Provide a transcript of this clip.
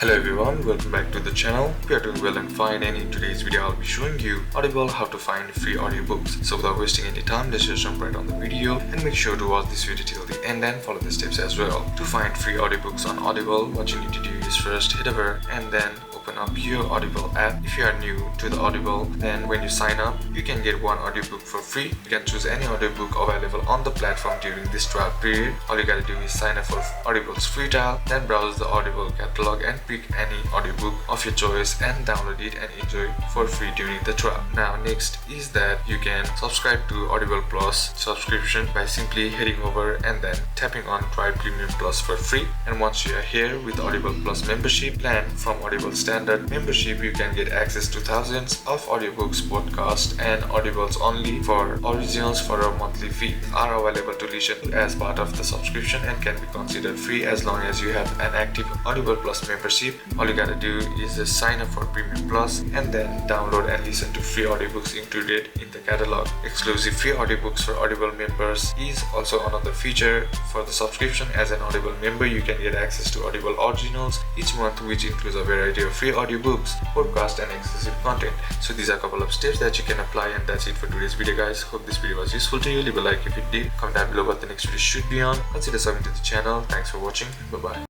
Hello everyone, welcome back to the channel. We are doing well and fine, and in today's video I'll be showing you Audible how to find free audiobooks. So without wasting any time, let's just jump right on the video and make sure to watch this video till the end and follow the steps as well. To find free audiobooks on Audible, what you need to do is first head over and then open up your Audible app. If you are new to the Audible, then when you sign up, you can get one audiobook for free. You can choose any audiobook available on the platform during this trial period. All you gotta do is sign up for Audible's free trial, then browse the Audible catalog and pick any audiobook of your choice and download it and enjoy for free during the trial. Now next is that you can subscribe to Audible Plus subscription by simply heading over and then tapping on Try Premium Plus for free. And once you are here with Audible Plus membership plan from Audible Standard membership, you can get access to thousands of audiobooks, podcasts and audibles only for originals for a monthly fee are available to listen to as part of the subscription and can be considered free as long as you have an active Audible Plus membership. All you gotta do is just sign up for Premium Plus and then download and listen to free audiobooks included in the catalog. Exclusive free audiobooks for Audible members is also another feature for the subscription. As an Audible member, you can get access to Audible Originals each month, which includes a variety of free audiobooks, podcasts and exclusive content. So these are a couple of steps that you can apply, and that's it for today's video guys. Hope this video was useful to you. Leave a like if it did. Comment down below what the next video should be on. Consider subbing to the channel. Thanks for watching. Bye bye.